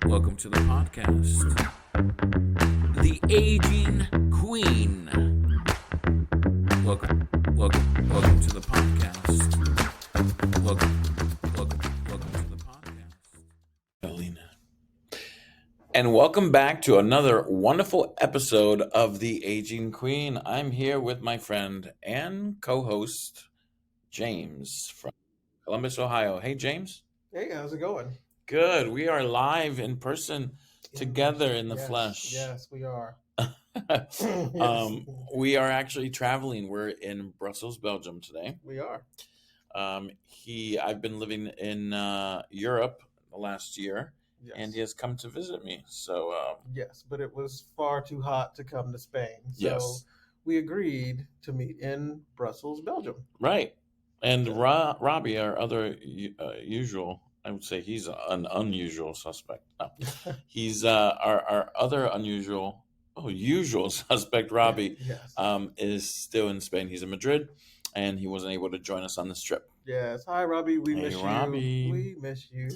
Welcome to the podcast. The Aging Queen. Welcome to the podcast. Welcome to the podcast. Alina. And welcome back to another wonderful episode of The Aging Queen. I'm here with my friend and co-host, James from Columbus, Ohio. Hey, James. Hey, how's it going? Good. We are live in person together in the flesh. Yes, we are. We are actually traveling. We're in Brussels, Belgium today. We are. I've been living in Europe the last year, Yes. and he has come to visit me. So Yes, but it was far too hot to come to Spain. So Yes. we agreed to meet in Brussels, Belgium. Right. And Robbie, our other usual, I would say he's an unusual suspect. No. He's our other usual suspect, Robbie, Yes. is still in Spain. He's in Madrid, and he wasn't able to join us on this trip. Yes. Hi, Robbie. We Hey, miss Robbie. you. We miss you.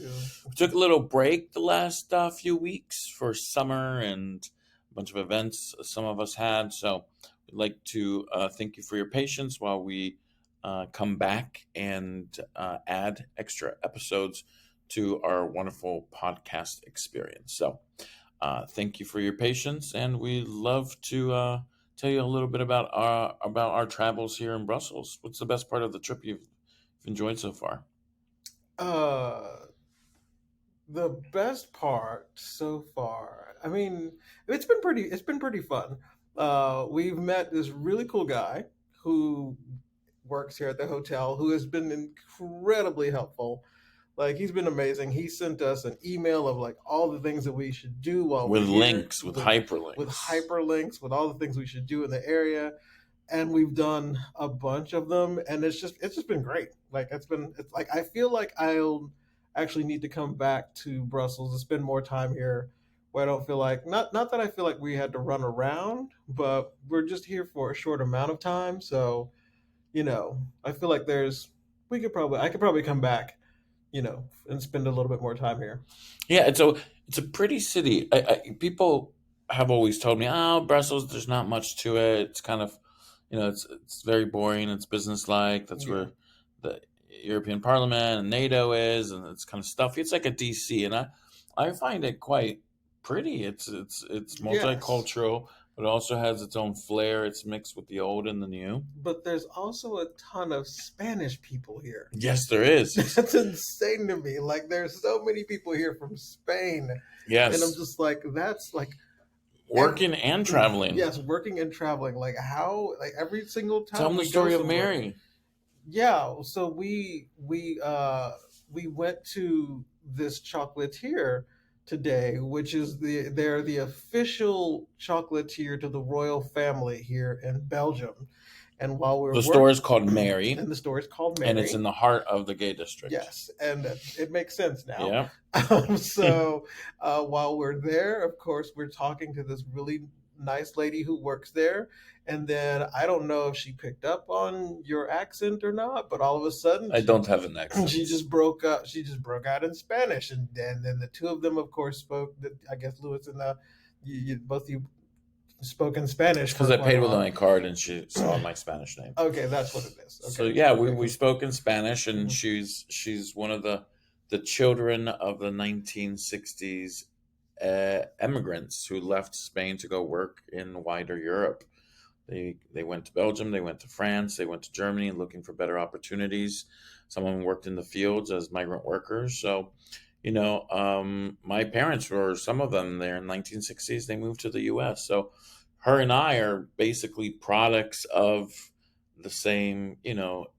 We took a little break the last few weeks for summer and a bunch of events some of us had. So we'd like to thank you for your patience while we come back and add extra episodes to our wonderful podcast experience. So thank you for your patience, and we love to tell you a little bit about our travels here in Brussels. What's the best part of the trip you've enjoyed so far? The best part so far, I mean, it's been pretty fun. We've met this really cool guy who works here at the hotel who has been incredibly helpful. Like, he's been amazing. He sent us an email of like all the things that we should do while With we're here, links, with hyperlinks. with hyperlinks, with all the things we should do in the area. And we've done a bunch of them, and it's just been great. Like, it's like I feel like I'll actually need to come back to Brussels and spend more time here, where I don't feel like not that I feel like we had to run around, but we're just here for a short amount of time. So, I feel like I could probably come back, and spend a little bit more time here. Yeah, it's a pretty city. People have always told me, "Oh, Brussels, there's not much to it. It's kind of, it's very boring. It's businesslike. That's Yeah. where the European Parliament and NATO is, and it's kind of stuffy. It's like a DC, and I find it quite pretty. It's multicultural, but it also has its own flair. It's mixed with the old and the new. But there's also a ton of Spanish people here. Yes, there is. That's insane to me. Like, there's so many people here from Spain. Yes, And I'm just like, that's like working and traveling. Yes, working and traveling. Like, how, like, every single time Tell them the we go story of somewhere- Mary. Yeah, so we went to this chocolatier today, which is they're the official chocolatier to the royal family here in Belgium. And while we're The store is called Mary, and the store is called Mary, and it's in the heart of the gay district. yes, and it makes sense now. Yeah. So while we're there, of course, we're talking to this really nice lady who works there. And then I don't know if she picked up on your accent or not, but all of a sudden I don't have an accent. she just broke out. She just broke out in Spanish, and then the two of them, of course, spoke. I guess Louis and both you spoke in Spanish Because I paid with my card and she saw my Spanish name. Okay, that's what it is. Okay. So yeah, Okay. we spoke in Spanish, and Mhm. she's one of the children of the 1960s immigrants who left Spain to go work in wider Europe. They went to Belgium, they went to France, they went to Germany looking for better opportunities. Some of them worked in the fields as migrant workers. So, my parents were, some of them there in 1960s, they moved to the U.S. So her and I are basically products of the same,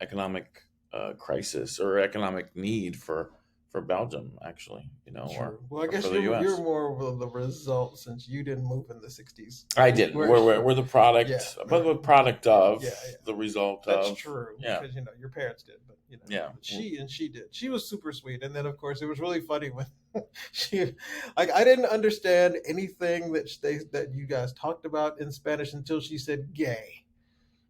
economic crisis or economic need for Belgium, actually, Sure. Well, I or guess for the US. you're more of the result since you didn't move in the 60s. I didn't. We're the product, Yeah. but the product of Yeah. the result That's of. true. Yeah. Because your parents did, but Yeah. she did. She was super sweet, and then of course it was really funny when she, like, I didn't understand anything that you guys talked about in Spanish until she said gay.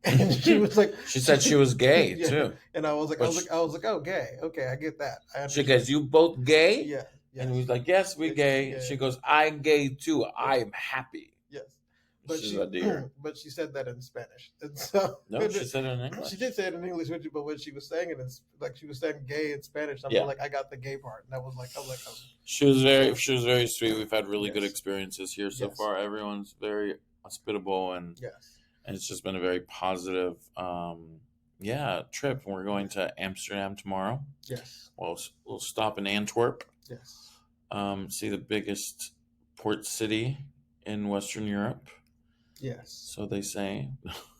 And she was like, She said she was gay Yeah. too. And I was like, But oh, gay. Okay, I get that. I She understand. goes, "You both gay?" Yeah. And he Yes. was like, yes, we Yes, gay. yeah. She goes, I gay too. Yes. I'm happy. Yes. But She's a dear. but she said that in Spanish, and so No, she said it in she English. did say it in English, but when she was saying it, in, like she was saying gay in Spanish, I'm Yeah. like, I got the gay part, and I was like, She was very sweet. We've had really good yes, experiences here so yes, far. Everyone's very hospitable, and yes, it's just been a very positive, trip. We're going to Amsterdam tomorrow. yes, We'll stop in Antwerp, yes, see the biggest port city in Western Europe. yes. So they say.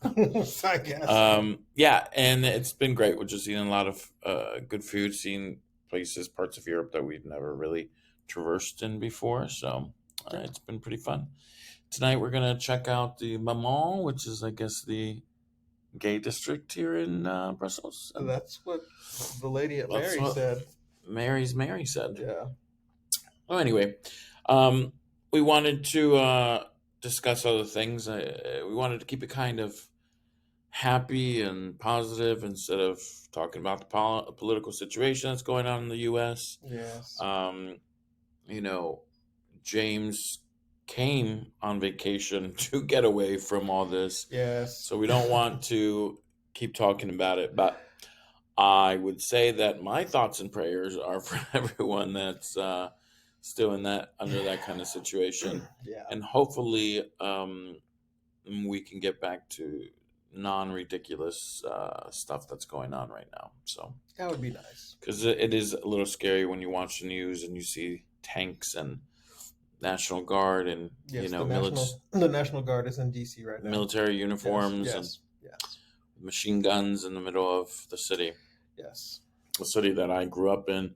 I guess. Yeah, and it's been great. We're just eating a lot of good food, seeing places, parts of Europe that we've never really traversed in before. So it's been pretty fun. Tonight we're gonna check out the Maman, which is, I guess, the gay district here in Brussels. And That's what the lady at that's Mary what said. Mary said. Yeah. Well, anyway, um, we wanted to discuss other things. We wanted to keep it kind of happy and positive instead of talking about the political situation that's going on in the U.S. Yes. You know, James came on vacation to get away from all this. Yes. So we don't want to keep talking about it, but I would say that my thoughts and prayers are for everyone that's still under that kind of situation, Yeah. and hopefully we can get back to non-ridiculous stuff that's going on right now. So That would be nice. because it is a little scary when you watch the news and you see tanks and National Guard and Yes, the National Guard is in DC right now. military uniforms Yes. and Yes. machine guns in the middle of the city. Yes. A city that I grew up in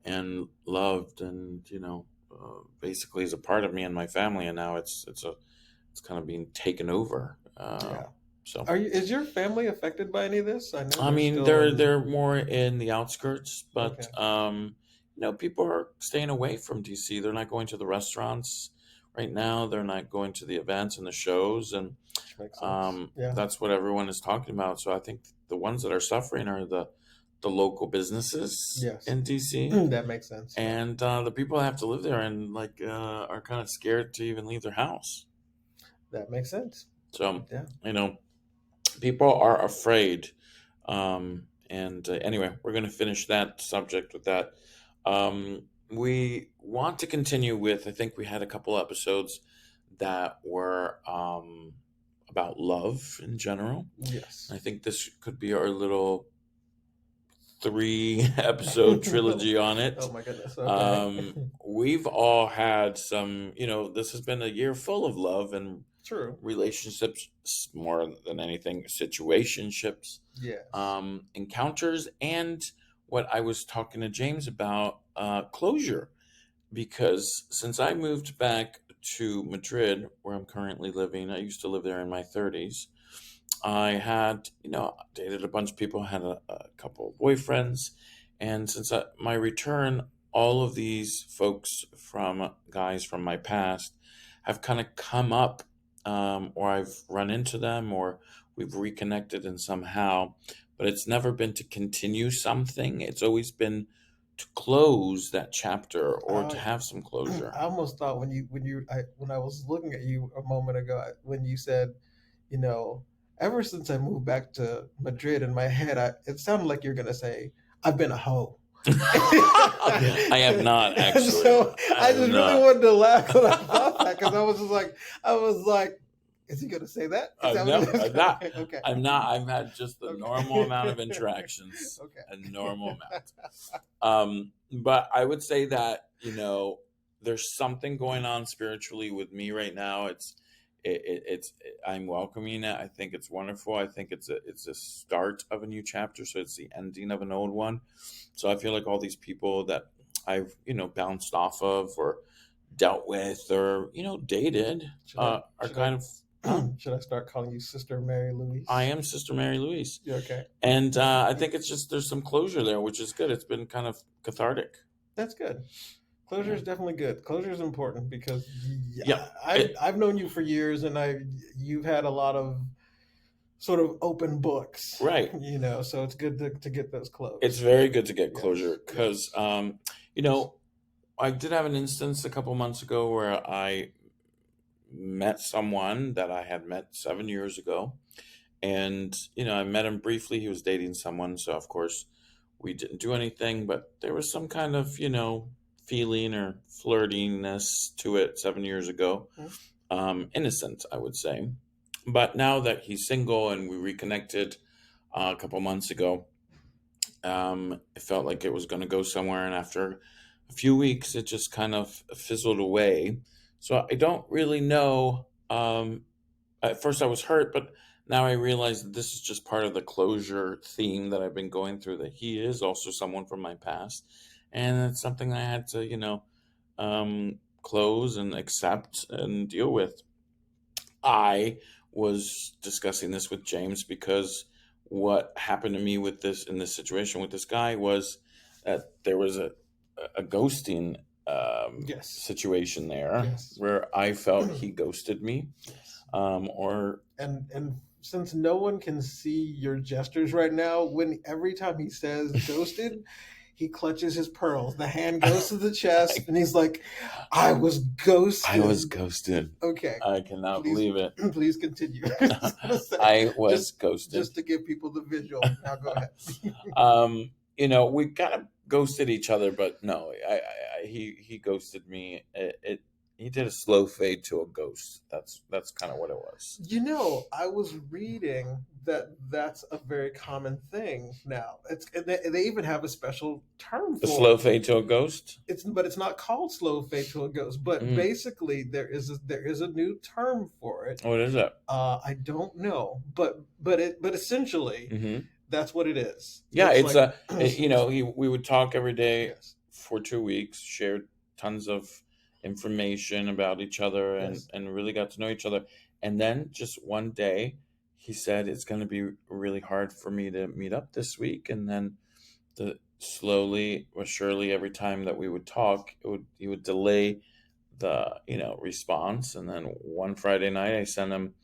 and loved, and basically is a part of me and my family. And now it's kind of being taken over. Yeah. So Is your family affected by any of this? I know. I mean, they're more in the outskirts, but people are staying away from DC. They're not going to the restaurants right now. They're not going to the events and the shows, and makes sense. Yeah. that's what everyone is talking about. So I think the ones that are suffering are the local businesses in DC. That makes sense. And the people that have to live there and are kind of scared to even leave their house. That makes sense. So people are afraid. Anyway, we're going to finish that subject with that. We want to continue with, I think we had a couple episodes that were about love in general. Yes. I think this could be our little 3-episode trilogy on it. Oh my goodness. Okay. We've all had some, this has been a year full of love and true relationships, more than anything, situationships, yes, encounters, and what I was talking to James about, closure. Because since I moved back to Madrid, where I'm currently living, I used to live there in my 30s. I had, dated a bunch of people, had a couple of boyfriends. And since my return, all of these folks guys from my past have kind of come up, or I've run into them, or we've reconnected in somehow. But it's never been to continue something. It's always been to close that chapter or to have some closure. I almost thought when I was looking at you a moment ago, when you said, ever since I moved back to Madrid, in my head, it sounded like you're gonna say, "I've been a hoe." I have not actually. So I just really wanted to laugh when I thought that, because I was like, is he gonna say that? I'm not. Okay. I'm not. I've had just the normal amount of interactions. Okay. A normal amount. But I would say that there's something going on spiritually with me right now. It's I'm welcoming it. I think it's wonderful. I think it's a start of a new chapter. So it's the ending of an old one. So I feel like all these people that I've bounced off of or dealt with or dated are kind of. Should I start calling you Sister Mary Louise? I am Sister Mary Louise. Okay. And I think it's just there's some closure there, which is good. It's been kind of cathartic. That's good. Closure is definitely good. Closure is important because I've known you for years, and you've had a lot of sort of open books, right? So it's good to get those closed. It's very good to get closure because I did have an instance a couple months ago where I met someone that I had met 7 years ago. And, I met him briefly. He was dating someone. So, of course, we didn't do anything, but there was some kind of, feeling or flirtiness to it 7 years ago. Mhm. Innocent, I would say. But now that he's single and we reconnected a couple months ago, it felt like it was going to go somewhere. And after a few weeks, it just kind of fizzled away. So I don't really know. At first, I was hurt, but now I realize that this is just part of the closure theme that I've been going through, that he is also someone from my past. And it's something I had to, close and accept and deal with. I was discussing this with James because what happened to me with this in this situation with this guy was that there was a ghosting Yes. situation there Yes. where I felt he ghosted me. Yes. Or And since no one can see your gestures right now, when every time he says ghosted, he clutches his pearls. The hand goes to the chest, and he's like, "I was ghosted." I was ghosted. Okay, I cannot please, believe it. please continue. I was gonna say, I was just ghosted. just to give people the visual. Now go ahead. We kind of ghosted each other, but no, he ghosted me. He did a slow fade to a ghost. That's kind of what it was. I was reading that that's a very common thing now. They even have a special term The for slow it. fade to a ghost. It's not called slow fade to a ghost, but Mm. basically there is a new term for it. What is it? I don't know, but essentially Hmm. that's what it is. Yeah, It's it's like we would talk every day yes, for 2 weeks, shared tons of information about each other, and yes, really got to know each other. And then just one day, he said it's going to be really hard for me to meet up this week. And then slowly or surely, every time that we would talk, he would delay the response. And then one Friday night, I sent him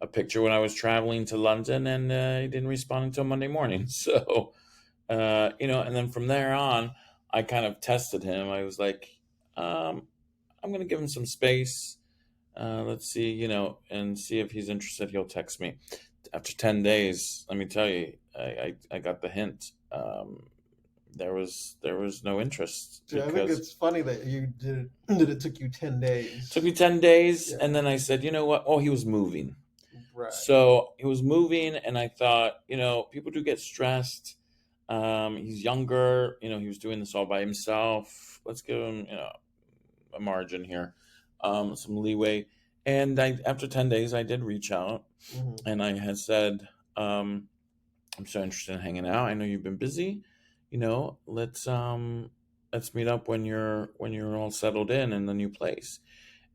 a picture when I was traveling to London, and he didn't respond until Monday morning. So, and then from there on, I kind of tested him. I was like, I'm going to give him some space. Let's see, and see if he's interested. He'll text me. After 10 days, let me tell you, I got the hint. There was no interest dude, I think because it's funny that you did that it took you 10 days. it took me 10 days. Yeah. And then I said, you know what? Oh, he was moving. Right. So he was moving, and I thought, people do get stressed. He's younger. He was doing this all by himself. Let's give him, a margin here, some leeway. And after 10 days, I did reach out, Mhm. and I had said, "I'm so interested in hanging out. I know you've been busy. Let's meet up when you're all settled in the new place."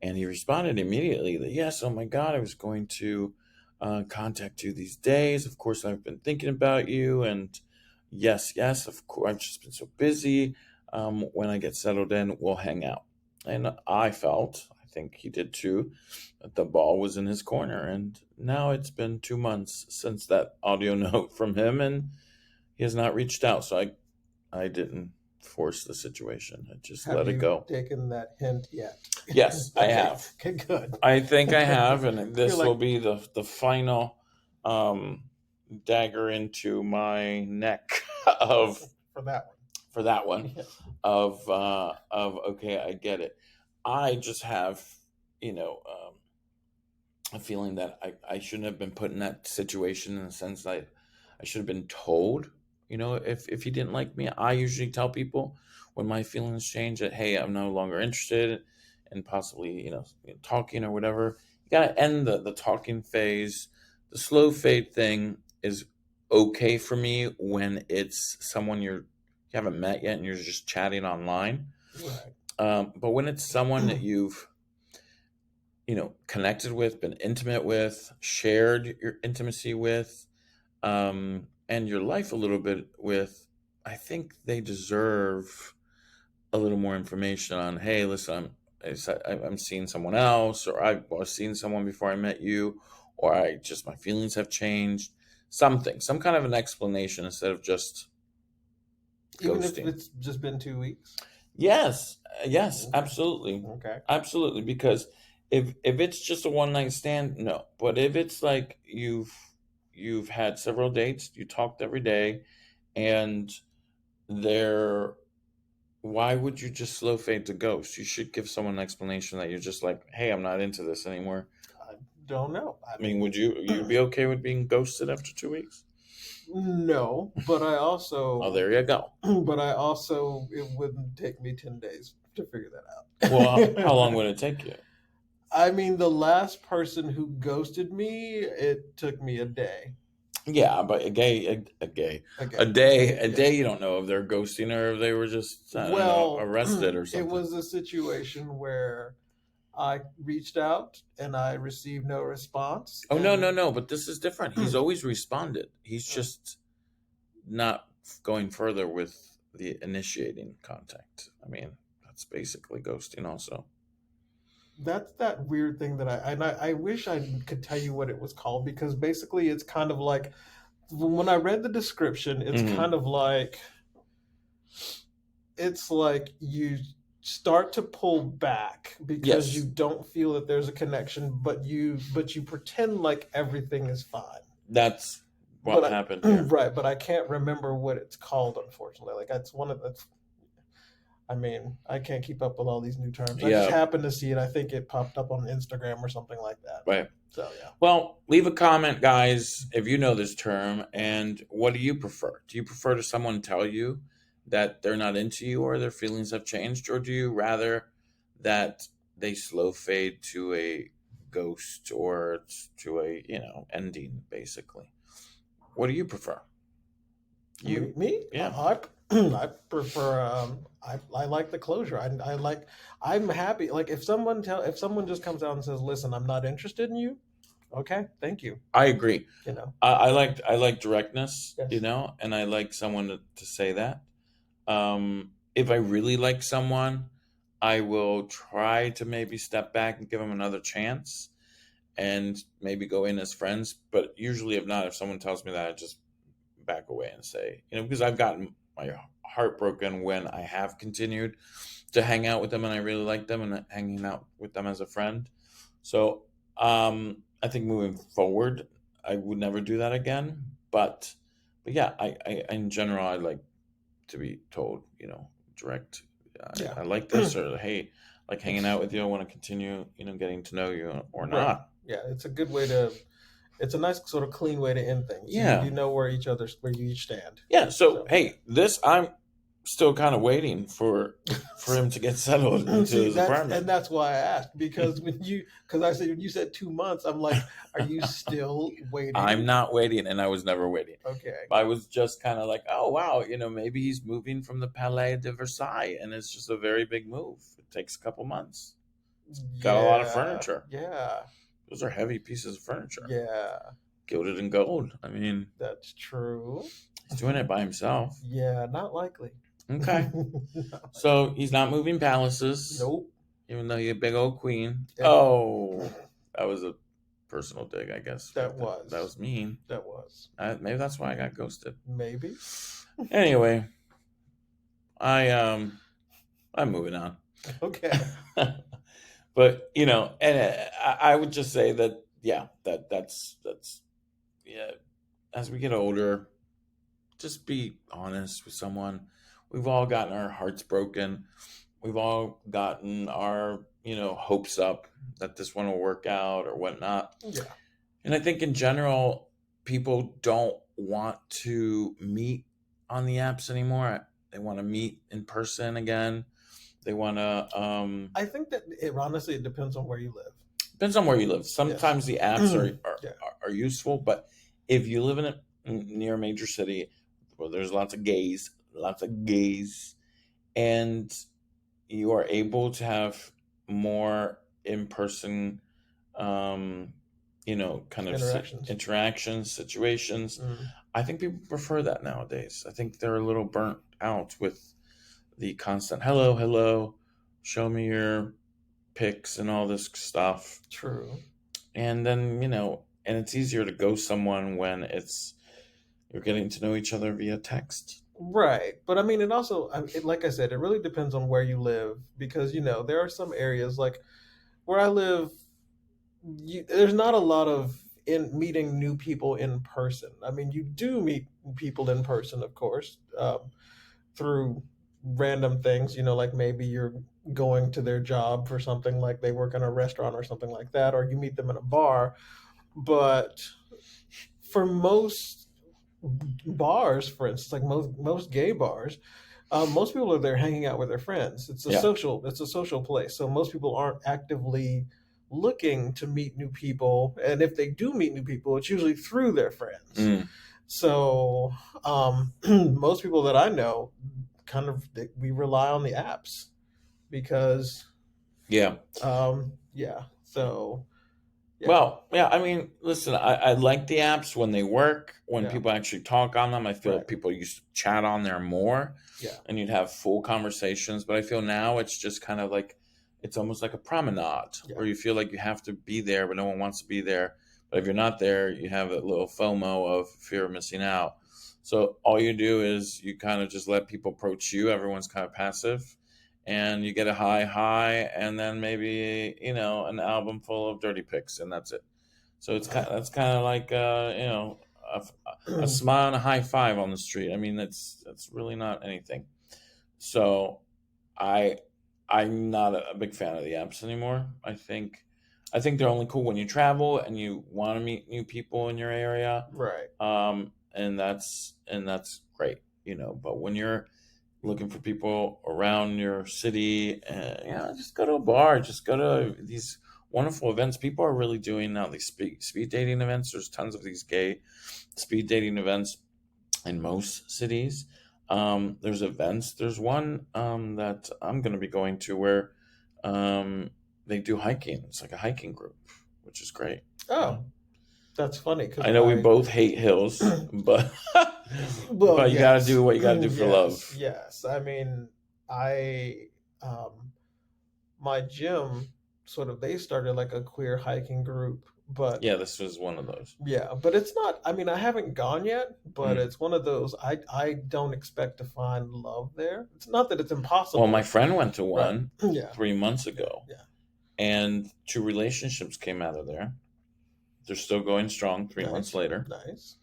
And he responded immediately that, yes, oh my God, I was going to contact you these days. Of course, I've been thinking about you. And yes, yes, of course, I've just been so busy. When I get settled in, we'll hang out. And I think he did too, that the ball was in his corner. And now it's been 2 months since that audio note from him, and he has not reached out. So I didn't force the situation. I just Have let it you go. taken that hint yet? Yes, I Okay. have. Okay, good. I think I Okay. have, and this You're will like be the final um, dagger into my neck of for that one. for that one Yeah. of okay, I get it. I just have a feeling that I shouldn't have been put in that situation, in the sense that I should have been told, if he didn't like me. I usually tell people when my feelings change that, hey, I'm no longer interested in possibly, talking or whatever. You got to end the talking phase. The slow fade thing is okay for me when it's someone you haven't met yet and you're just chatting online. Right. But when it's someone that you've connected with, been intimate with, shared your intimacy with, and your life a little bit with, I think they deserve a little more information on, hey, listen, I'm seeing someone else, or I was seeing someone before I met you, or my feelings have changed. Some kind of an explanation instead of just Even if ghosting. it's just been 2 weeks. Yes, yes, Okay. absolutely, Okay. absolutely. Because if it's just a one night stand, no. But if it's like you've had several dates, you talked every day, and they're why would you just slow fade to ghost? You should give someone an explanation that you're just like, hey, I'm not into this anymore. I don't know. I I mean, would mean, you'd be okay with being ghosted after 2 weeks? no, but I Oh, also, there you go. it wouldn't take me 10 days to figure Well, how long that out. would it take you? I mean, the last person who ghosted me, it took me a day. Yeah, but Okay. a Yeah. day. You don't know if they're ghosting or if they were just I don't know Well, arrested or it something. was a situation where I reached out and I received no response, Oh no, no, and no! But this is different. He's always responded. He's just not going further with the initiating contact. I mean, that's basically ghosting, also. that's that weird thing that I wish I could tell you what it was called, because basically it's kind of like, when I read the description, Hmm. it's like you start to pull back because you Yes, don't feel that there's a connection, but you pretend like everything is fine. that's what But happened I, here. right, but I can't remember what it's called, unfortunately. Like, that's one of the, I mean, I can't keep up with all these new terms. I just Yeah, happened to see it. I think it popped up on Instagram or something like that. right. So yeah. Well, leave a comment, guys, if you know this term, and what do you prefer? Do you prefer to someone tell you that they're not into you or their feelings have changed, or do you rather that they slow fade to a ghost or to a ending, basically? What do you prefer? Me, You, me? yeah, I prefer. I like the closure. I like. I'm happy. Like, if someone just comes out and says, "Listen, I'm not interested in you." Okay, thank you. I agree. You know. I like directness, Yes. and I like someone to say that. If I really like someone, I will try to maybe step back and give them another chance and maybe go in as friends. But usually, if not, if someone tells me that, I just back away and say, because I've gotten my heart broken when I have continued to hang out with them and I really like them and hanging out with them as a friend. So I think moving forward, I would never do that again. But yeah, I in general, I like to be told, direct. Yeah. I like this, or hey, like hanging out with you. I want to continue, getting to know you, or Right. not. Yeah. It's a good way to. It's a nice sort of clean way to end things. You Yeah, know where you each stand. yeah. So So hey, this I'm still kind of waiting for him to get settled into see, his apartment. that's why I asked, because I said, when you said 2 months, I'm like, are you still I'm waiting? not waiting, and I was never waiting. Okay. I was just kind of like, oh wow, maybe he's moving from the Palais de Versailles, and it's just a very big move. It takes a couple months. It's got a lot of Yeah. furniture. Yeah. Those are heavy pieces of furniture, Yeah. gilded in gold. I mean, That's true. he's doing it by himself. Yeah, not likely. Okay, so he's not moving palaces, Nope. even though you're a big old queen. And Oh, that was a personal dig, I guess. that Right there. That was was mean. that was Maybe that's why I got ghosted. maybe. Anyway, I I'm moving on. Okay. But and I would just say that yeah, that's yeah. As we get older, just be honest with someone. We've all gotten our hearts broken. We've all gotten our hopes up that this one will work out or whatnot. Yeah. And I think in general, people don't want to meet on the apps anymore. They want to meet in person again. They want to. I think that it depends on where you live. Depends on where you live. Yes. Sometimes the apps are Yeah. are useful, but if you live in near a major city where there's lots of gays, and you are able to have more in person, um, kind of Interactions. interactions, situations. Mm. I think people prefer that nowadays. I think they're a little burnt out with the constant hello, hello, show me your pics and all this stuff. True. And then, and it's easier to ghost someone when you're getting to know each other via text. Right. But I mean, it also, like I said, it really depends on where you live because, there are some areas like where I live, there's not a lot of in meeting new people in person. I mean, you do meet people in person, of course, through random things, like maybe you're going to their job for something like they work in a restaurant or something like that, or you meet them in a bar. But for most bars, for instance, like most gay bars, most people are there hanging out with their friends. Yeah. It's a social place. So most people aren't actively looking to meet new people, and if they do meet new people, it's usually through their friends. Mm. So most people that I know, we rely on the apps because Yeah. yeah. So yeah, Well, yeah, I mean, listen, I like the apps when they work, when yeah, people actually talk on them. I feel right, people used to chat on there more yeah, and you'd have full conversations. But I feel now it's just kind of like, it's almost like a promenade yeah, where you feel like you have to be there, but no one wants to be there. But if you're not there, you have that little FOMO of fear of missing out. So all you do is you kind of just let people approach you. Everyone's kind of passive and you get a high, and then maybe an album full of dirty pics, and that's it. So that's kind of like a smile and a high five on the street. I mean, that's really not anything. So I I'm not a big fan of the apps anymore. I think they're only cool when you travel and you want to meet new people in your area, right, and that's great. But when you're looking for people around your city, just go to a bar, just go to these wonderful events. People are really doing now these speed dating events. There's tons of these gay speed dating events in most cities. There's events. There's one that I'm going to be going to where they do hiking. It's like a hiking group, which is great. oh, that's funny because I know we both hate hills, but well, but you got to do yes, what you got to do for yes, love. yes. I mean, I my gym sort of they started like a queer hiking group, but Yeah, this was one of those. yeah, but it's not. I mean, I haven't gone yet, but Mm. it's one of those. I don't expect to find love there. It's not that it's Well, my impossible, friend went to right? one Yeah, 3 months yeah, ago, yeah. and two relationships came out of there. They're still going strong 3 months Nice, later. nice.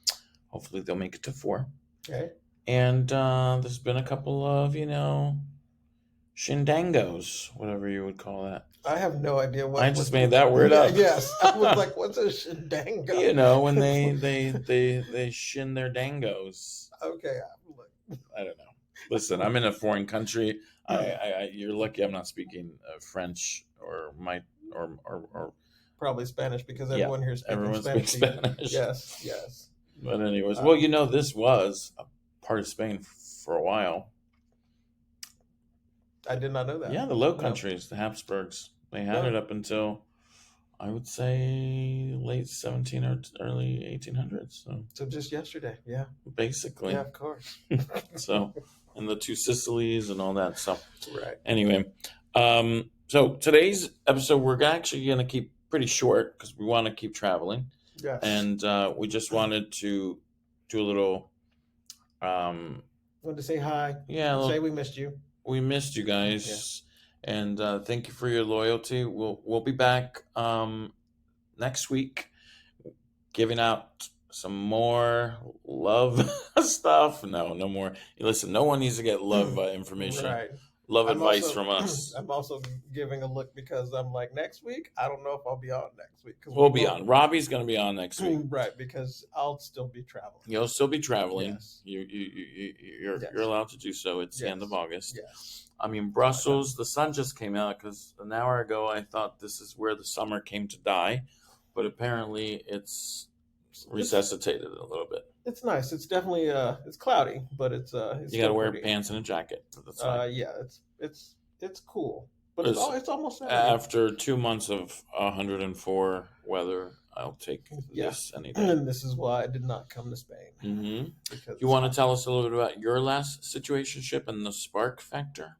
Hopefully, they'll make it to 4. Okay. And there's been a couple of, shindangos, whatever you would call that. I have no idea I what just made that word yeah, up. yes. I was like, what's a shenango? When they shin their dangos. Okay, I don't know. Listen, I'm in a foreign country. You're lucky I'm not speaking French or probably Spanish because yeah, everyone here is speaking everyone Spanish speaks to you. Spanish. Yes, yes. But anyways, well, Um, this was a part of Spain for a while. I did not know that. Yeah, the Low No, Countries, the Habsburgs, they had it no. up until I would say late 17 or early 1800s. So So just yesterday. Yeah, yeah, basically, of course. so and the two Sicilies and all that. So Right. anyway, so today's episode we're actually going to keep pretty short because we want to keep traveling, Yes. and we just wanted to do a little, Wanted to say hi. yeah, a Say little, we missed you. we missed you Yeah. guys, and thank you for your loyalty. We'll be back next week, giving out some more love stuff. No, no more. Listen, no one needs to get love information, Right. love I'm advice also from us. I'm also giving a look because I'm like next week. I don't know if I'll be on next week because we We'll be both on. Robbie's going to be on next week. right because I'll still be traveling. You'll still be traveling. Yes. You're allowed to do so. It's the end of Yes. August. Yes. I mean, Brussels. The sun just came out because an hour ago I thought this is where the summer came to die, but apparently it's resuscitated a little bit. It's nice. It's definitely it's cloudy, but it's You got to still wear pretty. pants and a jacket. That's fine. Yeah, it's cool, but Listen, it's almost Saturday. after 2 months of 104 weather, I'll take Yeah. this any day. And this is why I did not come to Spain Mm-hmm. because You want to tell us a little bit about your last situationship and the spark factor?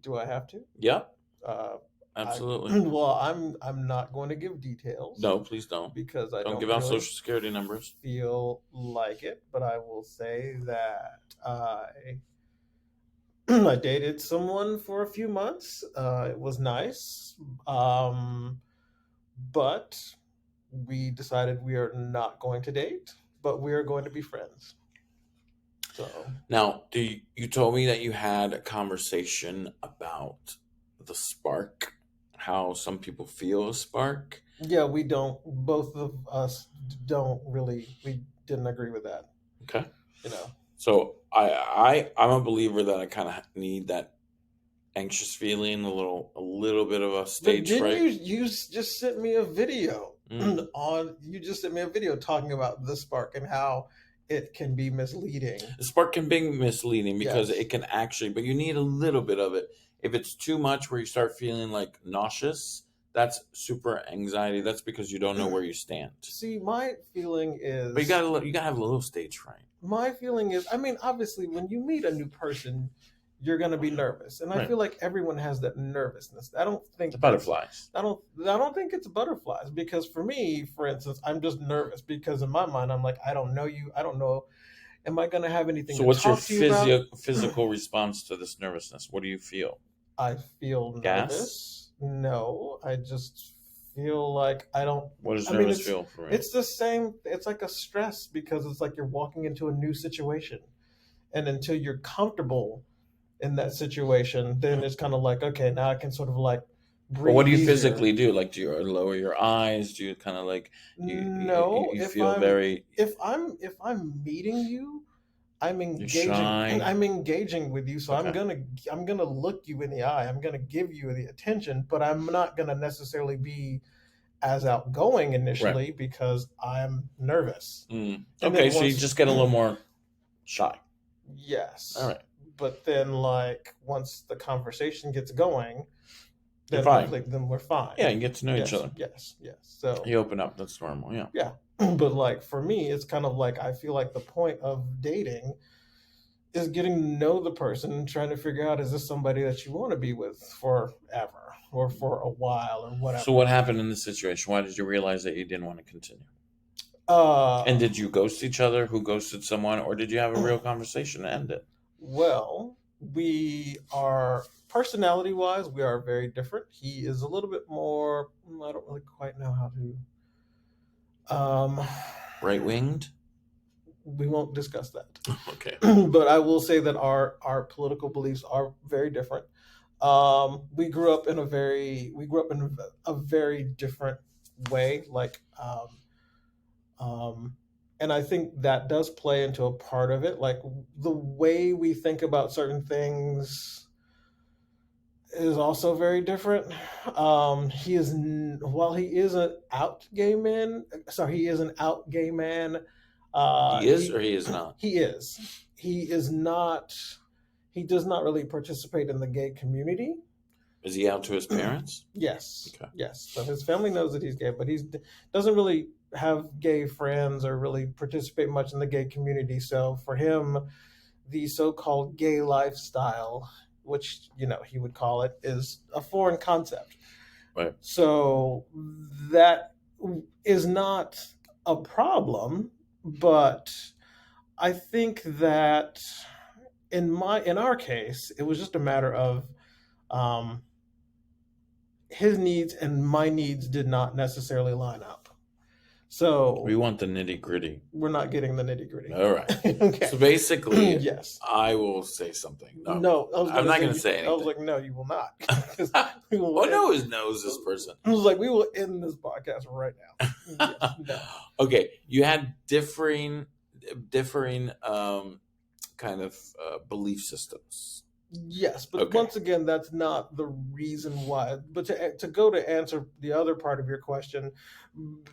do I have to? Yep, Uh, absolutely. well, I'm not going to give details. No, please don't. Because I Don't don't give out really social security numbers. feel like it, but I will say that I dated someone for a few months. It was nice, um, but we decided we are not going to date, but we are going to be friends. So Now, you told me that you had a conversation about the spark, how some people feel a spark. yeah, we don't. Both of us don't really. We didn't agree with that. Okay. You know. So I'm a believer that I kind of need that anxious feeling, a little bit of a But stage didn't fright. just sent me a video Mm. on you just sent me a video talking about the spark and how it can be misleading. The spark can be misleading because Yes. it can actually, but you need a little bit of it. If it's too much where you start feeling like nauseous, that's super anxiety. That's because you don't know where you stand. See, my feeling But is you gotta have a little stage fright. I mean, obviously when you meet a new person, you're going to be nervous. And I Right. feel like everyone has that nervousness. I don't think The that's butterflies. I don't think it's butterflies because for me, for instance, I'm just nervous because in my mind I'm like I don't know you. I don't know am I going to have anything So to what's your talk to you about? physical response to this nervousness? What do you feel? I feel Gas? nervous. No, I just feel like I don't. What does I mean, nervous feel for me? it's the same. It's like a stress because it's like you're walking into a new situation, and until you're comfortable in that situation, then it's kind of like okay, now I can sort of like But what breathe do you easier. physically do? Like, do you lower your eyes? Do you kind of like No, you feel very if I'm meeting you, I'm you engaging shy? I'm engaging with you, so Okay, I'm gonna look you in the eye. I'm gonna give you the attention, but I'm not gonna necessarily be as outgoing right. initially because I'm nervous. And Okay, then so you once just get a little more shy. All yes, right, but then like once the conversation gets going, you're then fine. hopefully then we're fine. Yeah, you get to know each Yes, other. yes, yes. So You open up. That's normal. Yeah. yeah. But like for me, it's kind of like I feel like the point of dating is getting to know the person and trying to figure out is this somebody that you want to be with forever or for a while or So whatever. what happened in this situation? Why did you realize that you didn't want to continue? And Uh, did you ghost each other? Who ghosted someone, or did you have a real conversation and end it? well, we are personality wise, we are very different. He is a little bit more. I don't really quite know how to. Right winged. We won't discuss that. Okay. But I will say that our political beliefs are very different. We grew up in a very different way. Um, and I think that does play into a part of it. Like the way we think about certain things is also very different. While he is an out gay man, sorry, he is an out gay man. He is He or he is not. he is. He is not. He does not really participate in the gay community. Is he out to his parents? Yes, Okay. yes. So his family knows that he's gay, but he doesn't really have gay friends or really participate much in the gay community. So for him, the so-called gay lifestyle, which he would call it, is a foreign concept. Right. So that is not a problem, but I think that in our case, it was just a matter of um, his needs and my needs did not necessarily line up. We So want the nitty gritty. we're not getting the nitty gritty. All right. Okay. So basically, Yes. I will say something. No, No, I'm not going to say I was anything. like, no, you will not. 'Cause we will Oh end- no, knows this person. I was like, we will end this podcast right now. Yes, no. Okay, you had differing kind of belief systems. Yes, but Okay. once again, that's not the reason why. But to go to answer the other part of your question,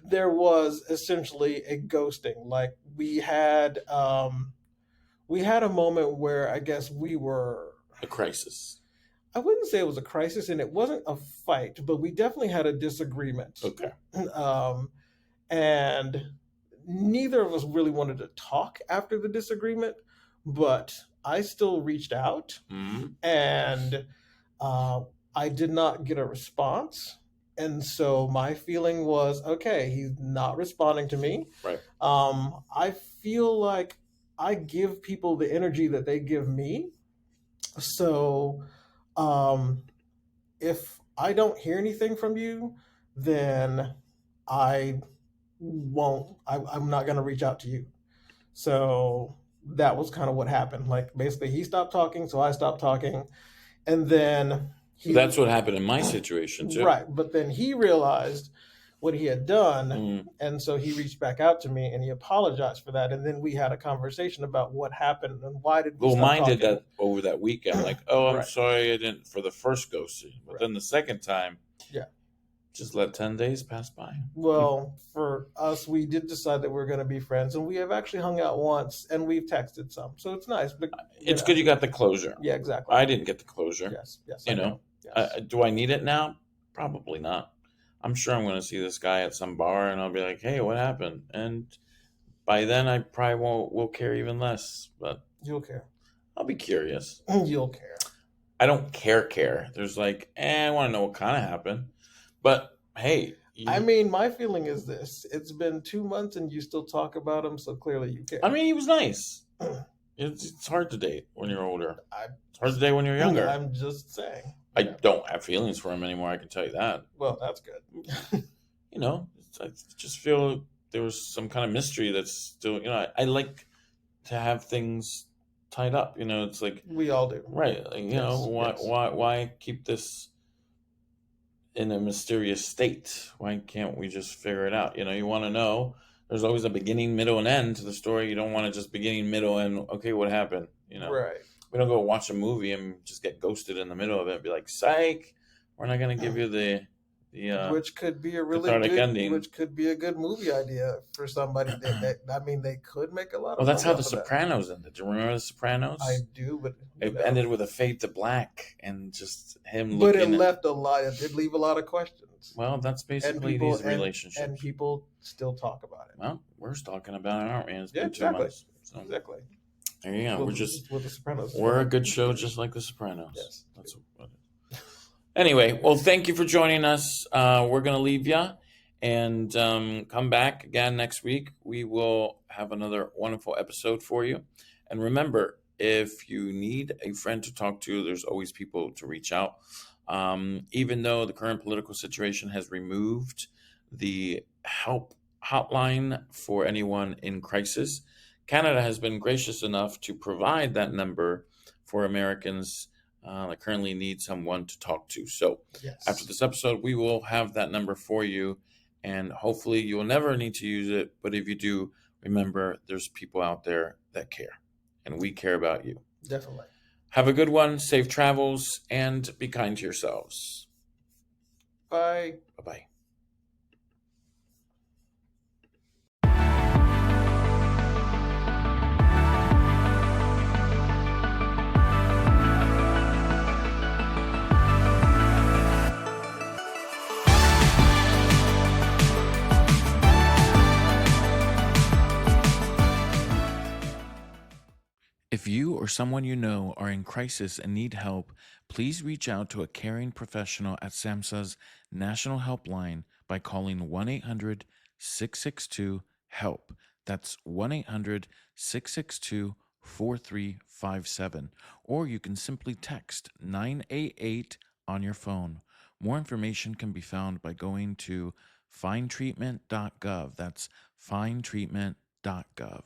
there was essentially a ghosting. Like we had a moment where I guess we were. A crisis. I wouldn't say it was a crisis, and it wasn't a fight, but we definitely had a disagreement. Okay. Um, and neither of us really wanted to talk after the disagreement, but I still reached out Hmm. and uh, I did not get a response. And so my feeling was okay, he's not responding to me. Right. I feel like I give people the energy that they give me. So um, if I don't hear anything from you, then I I'm not going to reach out to you. So that was kind of what happened. Like basically, he stopped talking, so I stopped talking, and then he That's what happened in my situation too. right, but then he realized what he had done, Mm. and so he reached back out to me and he apologized for that, and then we had a conversation about what happened and why did we Well, stop mine did talking. that over that weekend. Like, oh, I'm Right, sorry I didn't for the first ghosting, but right, then the second time, yeah. just let 10 days pass by. Well, for us, we did decide that we are going to be friends, and we have actually hung out once, and we've texted some, so it's nice. But It's good you got the closure. yeah, exactly. I didn't get the closure. Yes, yes, You I know, know. Yes, do I need it now? Probably not. I'm sure I'm going to see this guy at some bar, and I'll be like, "Hey, what happened?" And by then, I probably won't will care even less. But you'll care. I'll be curious. You'll care. I don't care. There's like, I want to know what kind of happened. But hey, I mean, my feeling is this: it's been 2 months, and you still talk about him, so clearly you I care. mean, he was nice. It's hard to date when you're older. I, It's hard to date when you're younger. I'm just saying. I Yeah. don't have feelings for him anymore. I can tell you that. Well, that's good. You know, I just feel there was some kind of mystery that's still. I like to have things tied up. It's like We all do. right. Like, Yes. why Yes. why keep this in a mysterious state? Why can't we just figure it out? You want to know. There's always a beginning, middle, and end to the story. You don't want to just beginning, middle, and okay, what happened? Right. We don't go watch a movie and just get ghosted in the middle of it and be like, psych, we're not going to give you the Which could be a really cathartic good, ending. which could be a good movie idea for somebody. I mean, they could make a lot Well, of that's money how The off of that. Sopranos ended. Do you remember The Sopranos? I do, but It ended with a fade to black and just him but it looking. left a lot. It did leave a lot of questions, Well, that's and basically people these relationships. and people still talk about it. Well, we're talking about it, aren't we? It's Yeah, been 2 exactly, months. So exactly. there you go. Well, We're just with the Sopranos. we're a good show, just like The Sopranos. Yes. That's what. Anyway, well, thank you for joining us. We're going to leave you and come back again next week. We will have another wonderful episode for you. And remember, if you need a friend to talk to, there's always people to reach out. Even though the current political situation has removed the help hotline for anyone in crisis, Canada has been gracious enough to provide that number for Americans that currently need someone to talk to. So Yes. after this episode, we will have that number for you, and hopefully you will never need to use it. But if you do, remember there's people out there that care, and we care about you. Definitely. Have a good one, safe travels, and be kind to yourselves. Bye. Bye-bye. If you or someone you know are in crisis and need help, please reach out to a caring professional at SAMHSA's National Helpline by calling 1-800-662-HELP. That's 1-800-662-4357. Or you can simply text 988 on your phone. More information can be found by going to findtreatment.gov. That's findtreatment.gov.